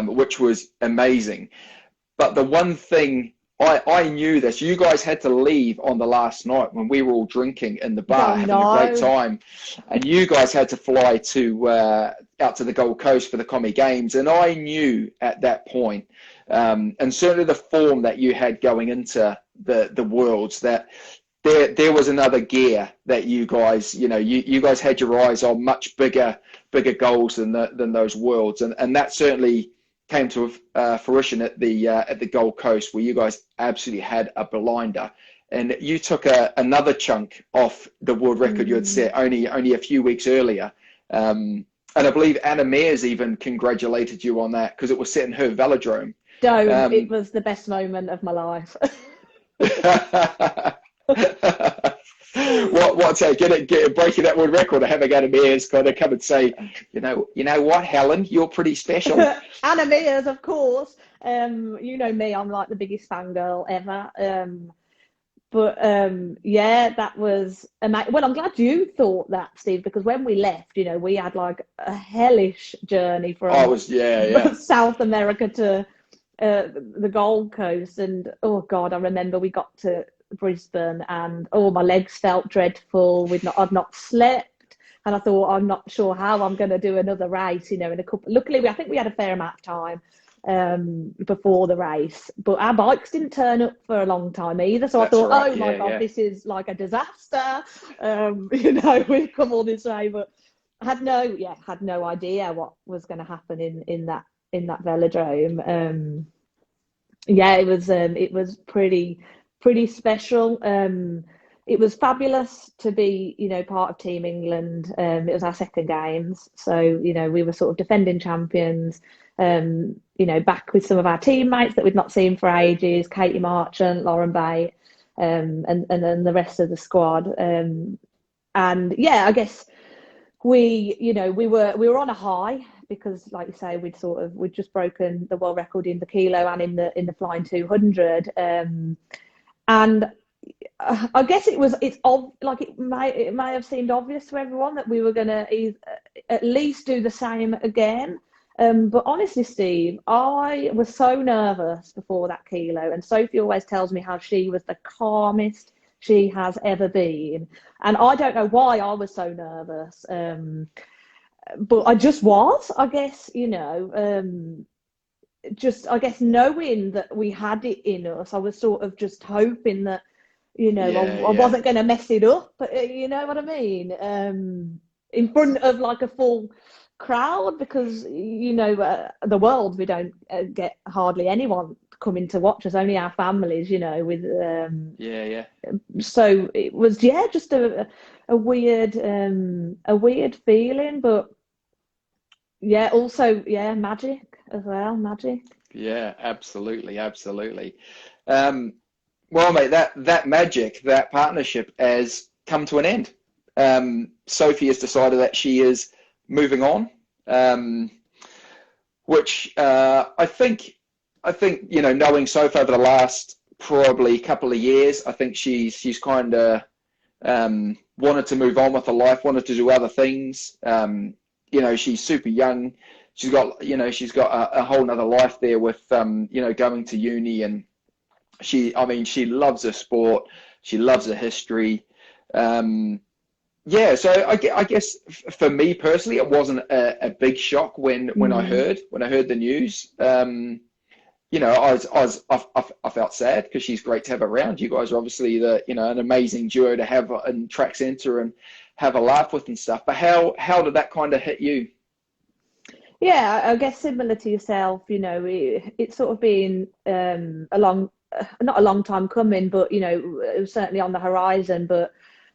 which was amazing. But the one thing, I knew this. You guys had to leave on the last night when we were all drinking in the bar, having a great time, and you guys had to fly to out to the Gold Coast for the Commie Games. And I knew at that point, and certainly the form that you had going into the Worlds, that there was another gear that you guys, you guys had your eyes on much bigger goals than those Worlds, and that certainly came to fruition at the Gold Coast, where you guys absolutely had a blinder, and you took another chunk off the world record you had set only a few weeks earlier. And I believe Anna Mears even congratulated you on that because it was set in her velodrome. It was the best moment of my life. What's that? Breaking that world record, or having Anna Mears kind of come and say, you know what, Helen, you're pretty special. Anna Mears, of course. You know me, I'm like the biggest fangirl ever. That was amazing. Well, I'm glad you thought that, Steve, because when we left, we had like a hellish journey from South America to the Gold Coast, and oh God, I remember we got to Brisbane and my legs felt dreadful. I'd not slept, and I thought, I'm not sure how I'm going to do another race, in a couple. Luckily, I think we had a fair amount of time before the race, but our bikes didn't turn up for a long time either. So I thought, right. My God, this is like a disaster. We've come all this way, but I had no idea what was going to happen in that velodrome. It was pretty special. It was fabulous to be, part of Team England. It was our second games, so we were sort of defending champions. Back with some of our teammates that we'd not seen for ages, Katie Marchant, Lauren Bate, and then the rest of the squad. I guess we were on a high because, like you say, we'd just broken the world record in the kilo and in the flying 200. And I guess it may have seemed obvious to everyone that we were going to at least do the same again. But honestly, Steve, I was so nervous before that kilo, and Sophie always tells me how she was the calmest, she has ever been. And I don't know why I was so nervous, but I just was, I guess, just, I guess, knowing that we had it in us. I was sort of just hoping that, Yeah, I yeah. wasn't going to mess it up, you know what I mean? In front of like a full crowd, because, the world, we don't get hardly anyone coming to watch us, only our families, with, Yeah, yeah. so it was, yeah, just a weird feeling, but yeah, also, yeah, magic as well, magic. Yeah, absolutely, absolutely. Um, well, mate, that magic, that partnership has come to an end. Sophie has decided that she is moving on, um, which I think, knowing Sophie over the last probably couple of years, I think she's kind of wanted to move on with her life, wanted to do other things. She's super young. She's got a whole nother life there with, going to uni, and she loves her sport. She loves her history. Yeah, so I guess for me personally, it wasn't a big shock when Mm. I heard the news. I felt sad because she's great to have around. You guys are obviously an amazing duo to have in track centre and have a laugh with and stuff. But how did that kind of hit you? Yeah, I guess similar to yourself, it's sort of been not a long time coming, but it was certainly on the horizon. But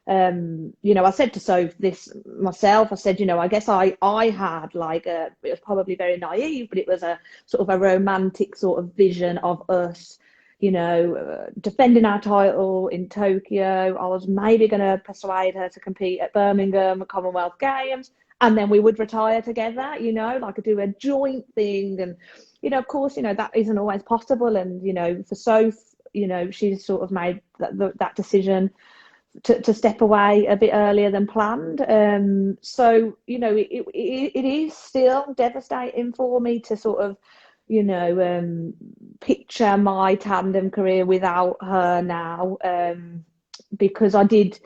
I said to Soph this myself. I said, I guess I had like it was probably very naive, but it was a sort of a romantic sort of vision of us, defending our title in Tokyo. I was maybe going to persuade her to compete at Birmingham Commonwealth Games, and then we would retire together, like do a joint thing. And, of course, that isn't always possible. And, for Soph, she's sort of made that decision to step away a bit earlier than planned. So, it is still devastating for me to sort of, picture my tandem career without her now, because I did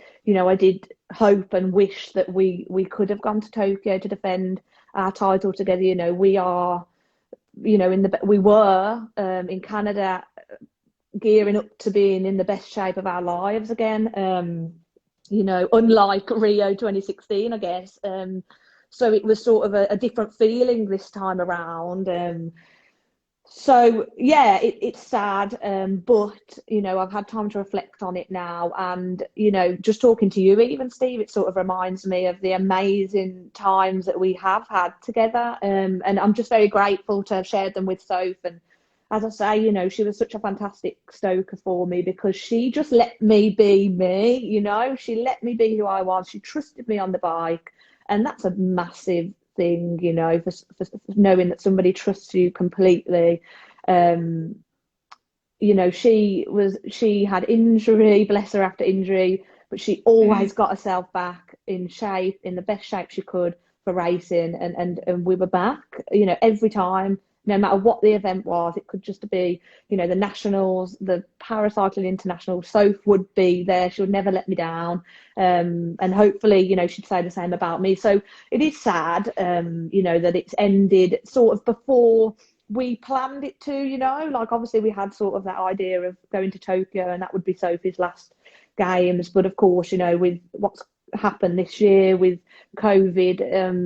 hope and wish that we could have gone to Tokyo to defend our title together. We are, we were in Canada, gearing up to being in the best shape of our lives again. Unlike Rio 2016, I guess. So it was sort of a different feeling this time around. So yeah, it's sad, but I've had time to reflect on it now, and just talking to you, even Steve, it sort of reminds me of the amazing times that we have had together, and I'm just very grateful to have shared them with Soph. And as I say, she was such a fantastic stoker for me, because she just let me be me. She let me be who I was. She trusted me on the bike, and that's a massive thing, for knowing that somebody trusts you completely. She had injury, bless her, after injury, but she Mm. always got herself back in shape, in the best shape she could for racing, and we were back, every time, no matter what the event was. It could just be, the nationals, the paracycling international. Soph would be there. She would never let me down. And hopefully, she'd say the same about me. So it is sad, that it's ended sort of before we planned it to, like obviously we had sort of that idea of going to Tokyo, and that would be Sophie's last games. But of course, with what's happened this year with COVID,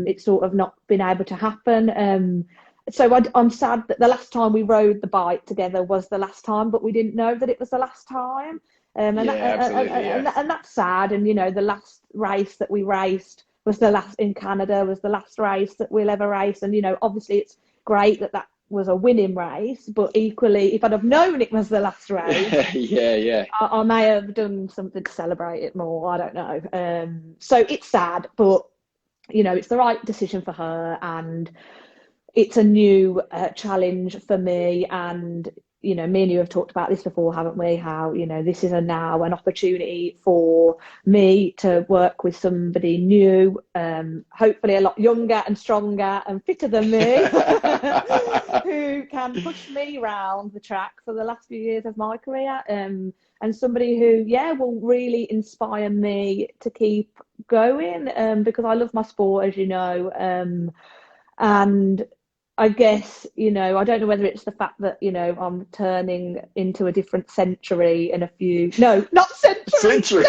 it's sort of not been able to happen. So I'm sad that the last time we rode the bike together was the last time, but we didn't know that it was the last time. And, that, Yeah, absolutely. Yeah. and that's sad. And, the last race that we raced was the last in Canada, was the last race that we'll ever race. And, obviously it's great that was a winning race, but equally, if I'd have known it was the last race, Yeah, yeah. I may have done something to celebrate it more. I don't know. So it's sad, but, it's the right decision for her. And it's a new challenge for me, and you know, me and you have talked about this before, haven't we? How, you know, this is an opportunity for me to work with somebody new, hopefully a lot younger and stronger and fitter than me, who can push me around the track for the last few years of my career, and somebody who, yeah, will really inspire me to keep going, because I love my sport, as you know, and I guess, you know, I don't know whether it's the fact that, you know, I'm turning into a different century in a few, no, not century.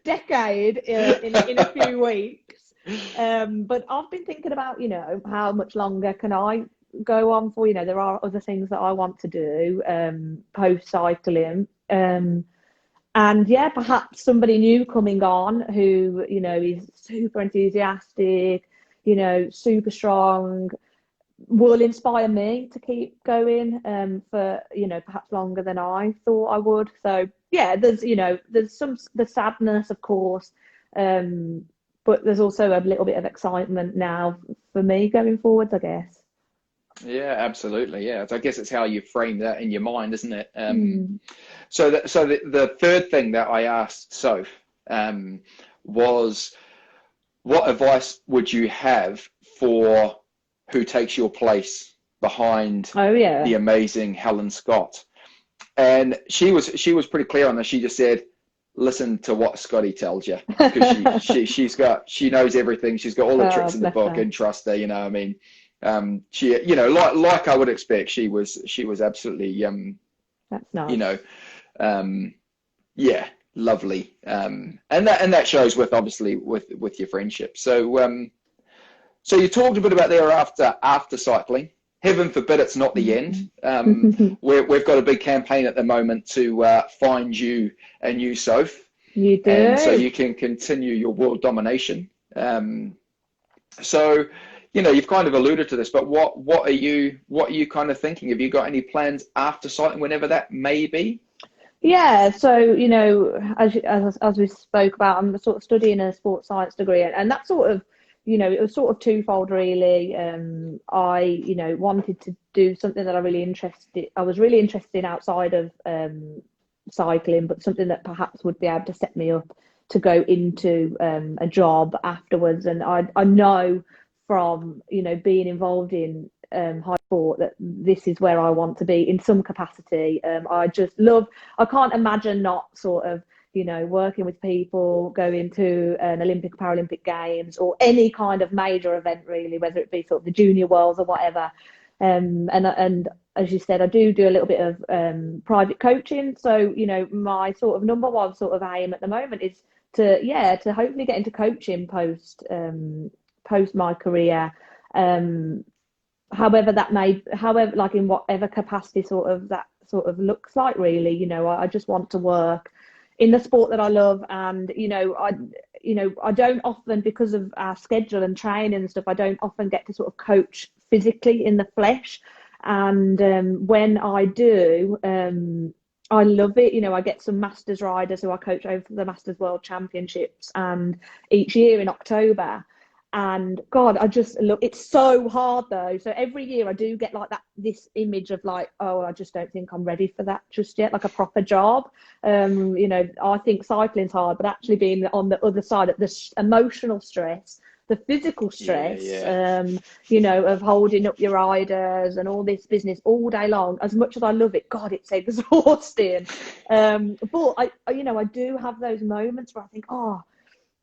Decade in a few weeks. But I've been thinking about, you know, how much longer can I go on for? You know, there are other things that I want to do post cycling. And yeah, perhaps somebody new coming on who, you know, is super enthusiastic, you know, super strong, will inspire me to keep going for, you know, perhaps longer than I thought I would. So yeah, there's, you know, there's the sadness, of course, but there's also a little bit of excitement now for me going forwards, I guess. Yeah, absolutely. Yeah, I guess it's how you frame that in your mind, isn't it? So the third thing that I asked Soph was, what advice would you have for who takes your place behind the amazing Helen Scott? And she was pretty clear on this. She just said, listen to what Scottie tells you, because she knows everything. She's got all the tricks in the book, and trust her. You know, I mean, she, you know, like I would expect, she was absolutely that's nice. You know, yeah, lovely, and that shows with, obviously, with your friendship. So so you talked a bit about there after cycling. Heaven forbid it's not the end. We've got a big campaign at the moment to find you a new Soph. You do. And so you can continue your world domination. So, you know, you've kind of alluded to this, but what are you kind of thinking? Have you got any plans after cycling, whenever that may be? Yeah, so, you know, as we spoke about, I'm sort of studying a sports science degree, and that sort of, you know, it was sort of twofold, really. I, you know, wanted to do something that I was really interested in outside of cycling, but something that perhaps would be able to set me up to go into a job afterwards. And I know from, you know, being involved in high sport that this is where I want to be in some capacity. I can't imagine not sort of, you know, working with people, going to an Olympic, Paralympic Games, or any kind of major event, really, whether it be sort of the Junior Worlds or whatever. And as you said, I do a little bit of private coaching. So, you know, my sort of number one sort of aim at the moment is to hopefully get into coaching post my career. However, like in whatever capacity sort of looks like, really. You know, I just want to work in the sport that I love, and you know, I don't often, because of our schedule and training and stuff, I don't often get to sort of coach physically in the flesh. And when I do, I love it. You know, I get some Masters riders who I coach over for the Masters World Championships, and each year in October. And God, I just look, it's so hard though. So every year I do get like this image of like, oh, I just don't think I'm ready for that just yet, like a proper job. You know, I think cycling's hard, but actually being on the other side of the emotional stress, the physical stress, you know, of holding up your riders and all this business all day long, as much as I love it, God, it's exhausting. But you know, I do have those moments where I think, oh,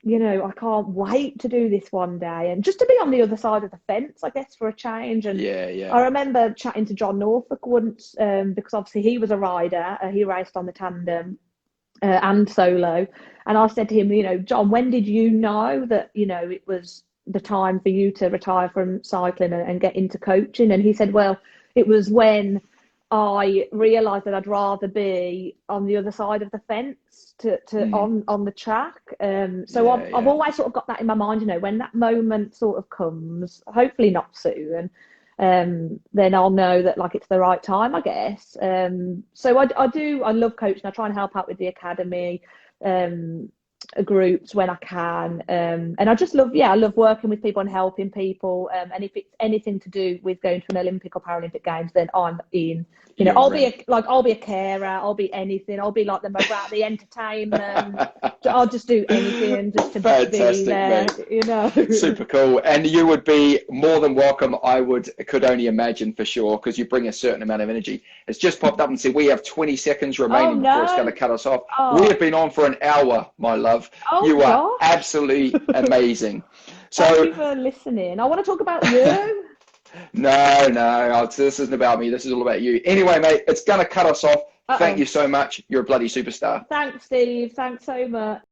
you know, I can't wait to do this one day, and just to be on the other side of the fence, I guess, for a change. And I remember chatting to John Norfolk once, because obviously he was a rider. He raced on the Tandem and solo. And I said to him, you know, John, when did you know that, you know, it was the time for you to retire from cycling and get into coaching? And he said, well, it was when I realised that I'd rather be on the other side of the fence on the track. So I've always sort of got that in my mind, you know, when that moment sort of comes, hopefully not soon, then I'll know that like it's the right time, I guess. So I love coaching. I try and help out with the academy. groups when I can, and I just love, I love working with people and helping people, and if it's anything to do with going to an Olympic or Paralympic Games, then I'm in. You know, I'll be a carer, I'll be anything, I'll be like the entertainment. I'll just do anything just to be there, mate. you know. Super cool. And you would be more than welcome. Could only imagine, for sure, because you bring a certain amount of energy. It's just popped up and said we have 20 seconds remaining before it's going to cut us off. We have been on for an hour, my love. You are absolutely amazing. So thank you for listening. I want to talk about you. No, this isn't about me. This is all about you. Anyway, mate, it's going to cut us off. Thank you so much. You're a bloody superstar. Thanks, Steve. Thanks so much.